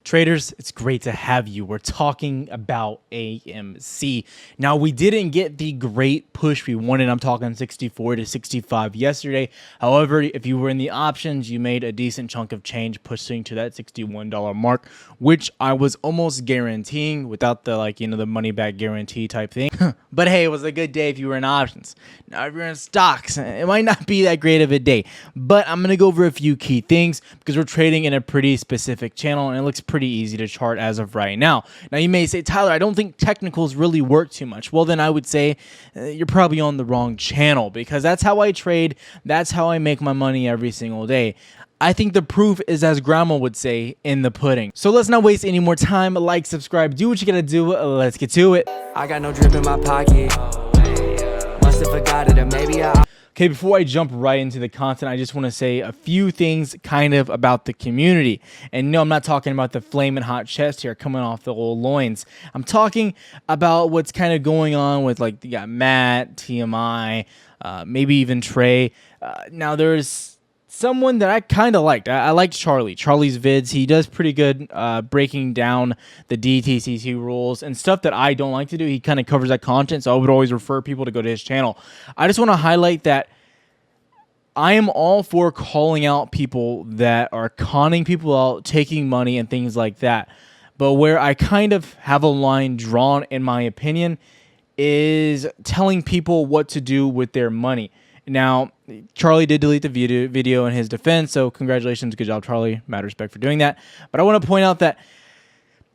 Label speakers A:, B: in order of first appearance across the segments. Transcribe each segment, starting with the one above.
A: Traders, it's great to have you. We're talking about AMC. Now, we didn't get the great push we wanted. I'm talking 64 to 65 yesterday. However, if you were in the options, you made a decent chunk of change pushing to that $61 mark, which I was almost guaranteeing without the, the money back guarantee type thing. But hey, it was a good day if you were in options. Now, if you're in stocks, it might not be that great of a day. But I'm going to go over a few key things because we're trading in a pretty specific channel and it looks pretty easy to chart as of right now. Now, you may say, Tyler, I don't think technicals really work too much. Well, then I would say you're probably on the wrong channel because that's how I trade. That's how I make my money every single day. I think the proof is, as grandma would say, in the pudding. So let's not waste any more time. Like, subscribe, do what you gotta do. Let's get to it.
B: I got no drip in my pocket. Must have forgot it, or maybe I...
A: Okay, before I jump right into the content, I just want to say a few things kind of about the community. And no, I'm not talking about the flaming hot chest here coming off the old loins. I'm talking about what's kind of going on with, you got Matt, TMI, maybe even Trey. Now, there's someone that I kind of liked. I liked Charlie. Charlie's vids, he does pretty good breaking down the DTCC rules and stuff that I don't like to do. He kind of covers that content, so I would always refer people to go to his channel. I just want to highlight that I am all for calling out people that are conning people out, taking money and things like that. But where I kind of have a line drawn, in my opinion, is telling people what to do with their money. Now, Charlie did delete the video in his defense, so congratulations. Good job, Charlie. Mad respect for doing that. But I want to point out that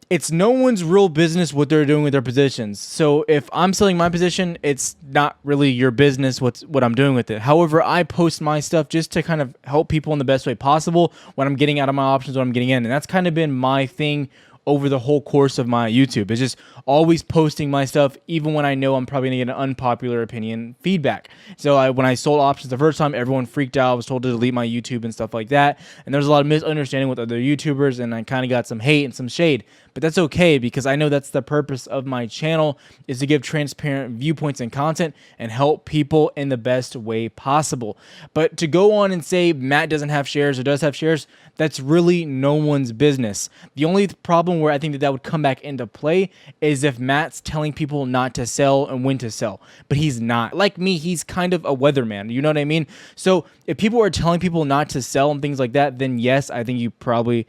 A: it's no one's real business what they're doing with their positions. So if I'm selling my position, it's not really your business what I'm doing with it. However, I post my stuff just to kind of help people in the best way possible when I'm getting out of my options, when I'm getting in. And that's kind of been my thing over the whole course of my YouTube. It's just always posting my stuff, even when I know I'm probably going to get an unpopular opinion feedback. So when I sold options the first time, everyone freaked out. I was told to delete my YouTube and stuff like that. And there's a lot of misunderstanding with other YouTubers, and I kind of got some hate and some shade. But that's okay, because I know that's the purpose of my channel, is to give transparent viewpoints and content and help people in the best way possible. But to go on and say Matt doesn't have shares or does have shares, that's really no one's business. The only problem where I think that would come back into play is if Matt's telling people not to sell and when to sell, but he's not. Like me, he's kind of a weatherman, you know what I mean? So if people are telling people not to sell and things like that, then yes, I think you probably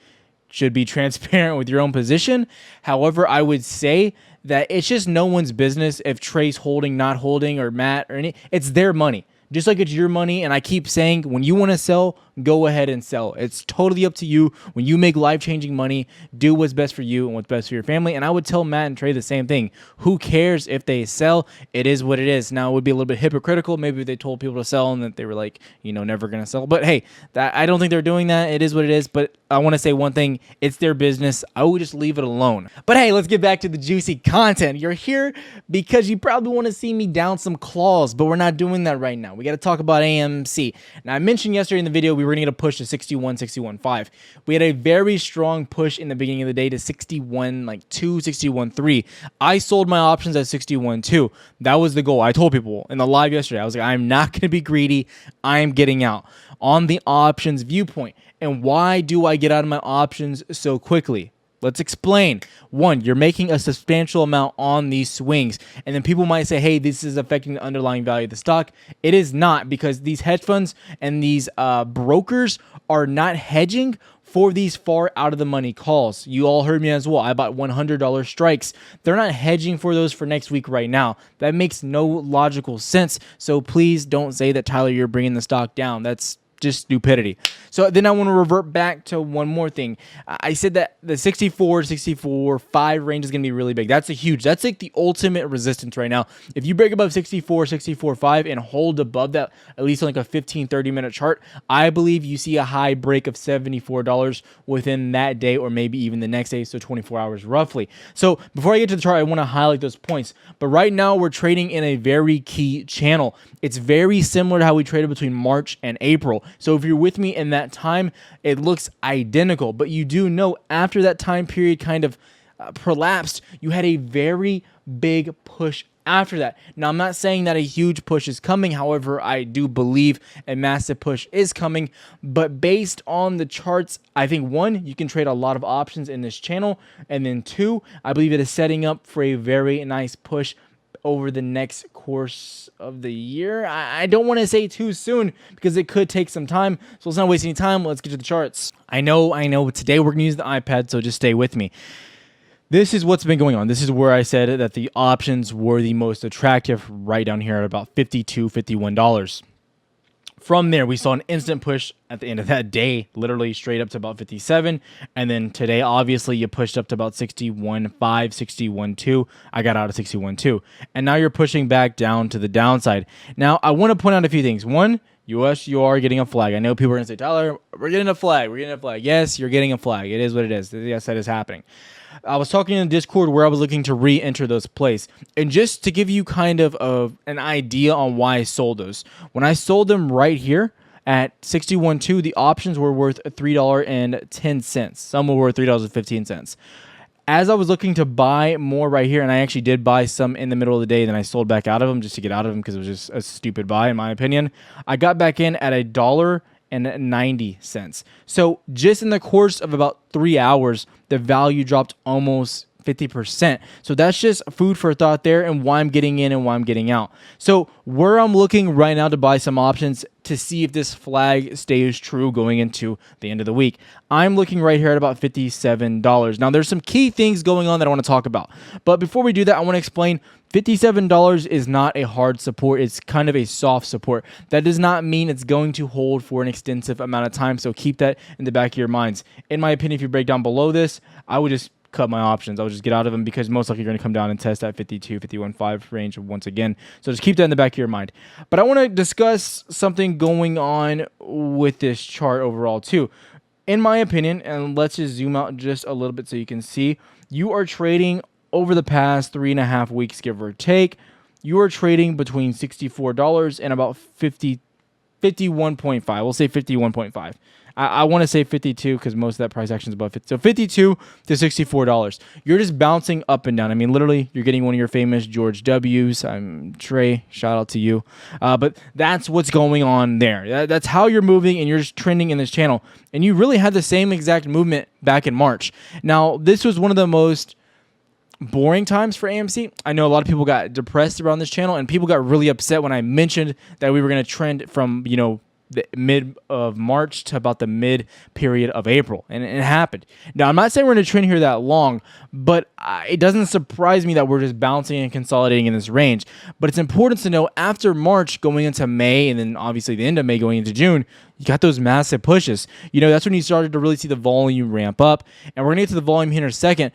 A: should be transparent with your own position. However, I would say that it's just no one's business if Trey's holding, not holding, or Matt, or any. It's their money. Just like it's your money, and I keep saying, when you want to sell, go ahead and sell. It's totally up to you. When you make life-changing money, do what's best for you and what's best for your family. And I would tell Matt and Trey the same thing. Who cares if they sell? It is what it is. Now, it would be a little bit hypocritical. Maybe if they told people to sell and that they were never going to sell. But hey, I don't think they're doing that. It is what it is. But I want to say one thing. It's their business. I would just leave it alone. But hey, let's get back to the juicy content. You're here because you probably want to see me down some claws, but we're not doing that right now. We got to talk about AMC. Now, I mentioned yesterday in the video we were going to get a push to 61, 61.5. We had a very strong push in the beginning of the day to 61.2, 61.3. I sold my options at 61.2. That was the goal. I told people in the live yesterday, I was like, I'm not going to be greedy. I am getting out on the options viewpoint. And why do I get out of my options so quickly? Let's explain. One, you're making a substantial amount on these swings. And then people might say, hey, this is affecting the underlying value of the stock. It is not, because these hedge funds and these brokers are not hedging for these far out of the money calls. You all heard me as well. I bought $100 strikes. They're not hedging for those for next week right now. That makes no logical sense. So please don't say that, Tyler, you're bringing the stock down. That's just stupidity. So then I want to revert back to one more thing. I said that the 64, 64.5 range is going to be really big. That's like the ultimate resistance right now. If you break above 64, 64.5 and hold above that, at least on like a 15, 30-minute chart, I believe you see a high break of $74 within that day or maybe even the next day, so 24 hours roughly. So before I get to the chart, I want to highlight those points. But right now, we're trading in a very key channel. It's very similar to how we traded between March and April. So if you're with me in that time, it looks identical. But you do know after that time period kind of prolapsed, you had a very big push after that. Now, I'm not saying that a huge push is coming. However, I do believe a massive push is coming. But based on the charts, I think one, you can trade a lot of options in this channel. And then two, I believe it is setting up for a very nice push over the next course of the year. I don't want to say too soon because it could take some time. So let's not waste any time. Let's get to the charts. I know. Today we're going to use the iPad, so just stay with me. This is what's been going on. This is where I said that the options were the most attractive, right down here at about $52, $51. From there, we saw an instant push at the end of that day, literally straight up to about 57. And then today, obviously, you pushed up to about 61.5, 61.2. I got out of 61.2. And now you're pushing back down to the downside. Now, I want to point out a few things. One, US, you are getting a flag. I know people are going to say, Tyler, we're getting a flag. We're getting a flag. Yes, you're getting a flag. It is what it is. Yes, that is happening. I was talking in Discord where I was looking to re-enter those plays. And just to give you kind of an idea on why I sold those. When I sold them right here at 61.2, the options were worth $3.10. Some were worth $3.15. As I was looking to buy more right here, and I actually did buy some in the middle of the day, then I sold back out of them just to get out of them because it was just a stupid buy in my opinion. I got back in at $1.90. So just in the course of about 3 hours, the value dropped almost 50%. So that's just food for thought there and why I'm getting in and why I'm getting out. So where I'm looking right now to buy some options to see if this flag stays true going into the end of the week, I'm looking right here at about $57. Now there's some key things going on that I want to talk about. But before we do that, I want to explain $57 is not a hard support. It's kind of a soft support. That does not mean it's going to hold for an extensive amount of time. So keep that in the back of your minds. In my opinion, if you break down below this, I would just cut my options. I would just get out of them because most likely you're going to come down and test that 52, 51.5 range once again. So just keep that in the back of your mind. But I want to discuss something going on with this chart overall too. In my opinion, and let's just zoom out just a little bit so you can see, you are trading over the past 3.5 weeks, give or take, you are trading between $64 and about 51.5. We'll say 51.5. I want to say 52 because most of that price action is above 50. So 52 to $64. You're just bouncing up and down. I mean, literally, you're getting one of your famous George W's. I'm Trey. Shout out to you. But that's what's going on there. That's how you're moving, and you're just trending in this channel. And you really had the same exact movement back in March. Now, this was one of the most boring times for AMC. I know a lot of people got depressed around this channel, and people got really upset when I mentioned that we were going to trend from, the mid of March to about the mid period of April, and it happened. Now, I'm not saying we're going to trend here that long, but it doesn't surprise me that we're just bouncing and consolidating in this range. But it's important to know after March going into May, and then obviously the end of May going into June, you got those massive pushes. That's when you started to really see the volume ramp up, and we're going to get to the volume here in a second.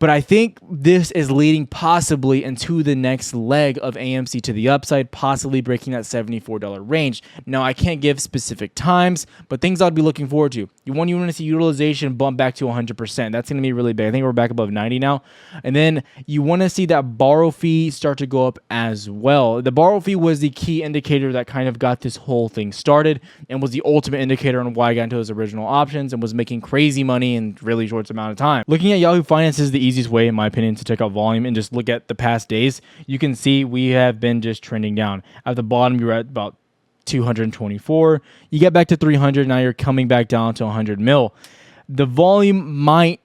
A: But I think this is leading possibly into the next leg of AMC to the upside, possibly breaking that $74 range. Now, I can't give specific times, but things I'd be looking forward to. You want to see utilization bump back to 100%. That's going to be really big. I think we're back above 90 now. And then you want to see that borrow fee start to go up as well. The borrow fee was the key indicator that kind of got this whole thing started and was the ultimate indicator on why I got into those original options and was making crazy money in really short amount of time. Looking at Yahoo Finance is the easiest way, in my opinion, to check out volume and just look at the past days. You can see we have been just trending down. At the bottom, you're at about 224. You get back to 300. Now you're coming back down to 100 mil. The volume might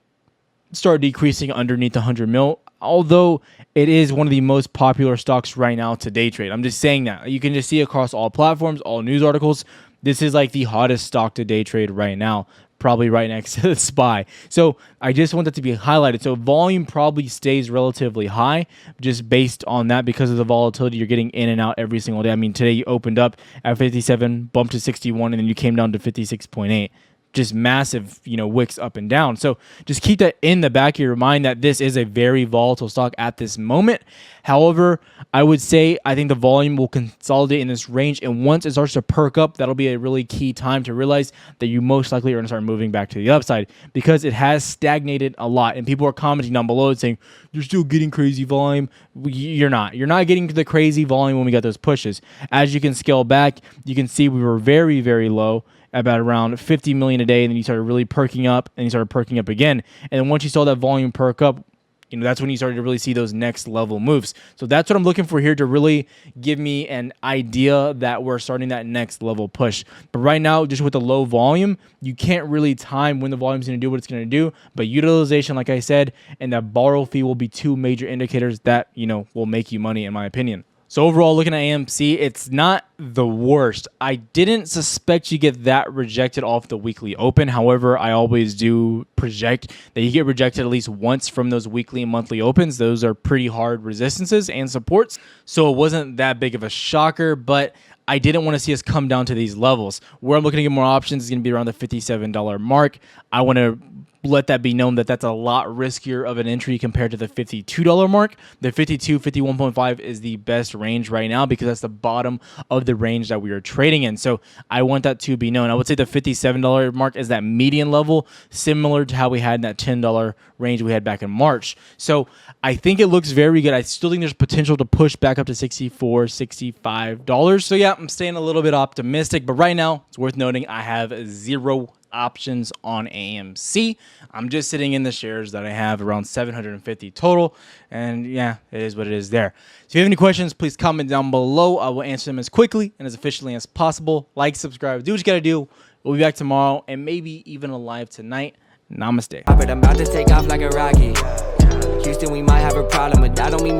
A: start decreasing underneath 100 mil, although it is one of the most popular stocks right now to day trade. I'm just saying that. You can just see across all platforms, all news articles, this is like the hottest stock to day trade right now, probably right next to the SPY. So I just want that to be highlighted. So volume probably stays relatively high just based on that because of the volatility you're getting in and out every single day. I mean, today you opened up at 57, bumped to 61, and then you came down to 56.8. Just massive, wicks up and down. So just keep that in the back of your mind that this is a very volatile stock at this moment. However, I would say I think the volume will consolidate in this range, and once it starts to perk up, that'll be a really key time to realize that you most likely are going to start moving back to the upside because it has stagnated a lot, and people are commenting down below and saying you're still getting crazy volume. You're not getting to the crazy volume when we got those pushes. As you can scale back, you can see we were very, very low, about around 50 million a day, and then you started really perking up, and you started perking up again. And then once you saw that volume perk up, that's when you started to really see those next level moves. So that's what I'm looking for here to really give me an idea that we're starting that next level push. But right now, just with the low volume, you can't really time when the volume is going to do what it's going to do. But utilization, like I said, and that borrow fee will be two major indicators that, will make you money, in my opinion. So overall, looking at AMC, it's not the worst. I didn't suspect you get that rejected off the weekly open. However, I always do project that you get rejected at least once from those weekly and monthly opens. Those are pretty hard resistances and supports. So it wasn't that big of a shocker, but I didn't want to see us come down to these levels. Where I'm looking to get more options is going to be around the $57 mark. I want to let that be known that that's a lot riskier of an entry compared to the $52 mark. The 52, 51.5 is the best range right now because that's the bottom of the range that we are trading in. So I want that to be known. I would say the $57 mark is that median level, similar to how we had in that $10 range we had back in March. So I think it looks very good. I still think there's potential to push back up to $64, $65. So yeah, I'm staying a little bit optimistic, but right now it's worth noting I have zero options on AMC. I'm just sitting in the shares that I have, around 750 total, and yeah, it is what it is there. So if you have any questions, please comment down below. I will answer them as quickly and as efficiently as possible. Like, subscribe, do what you gotta do. We'll be back tomorrow and maybe even live tonight. Namaste.
B: I'm about to take off like a rocket. Houston, we might have a problem, but that don't mean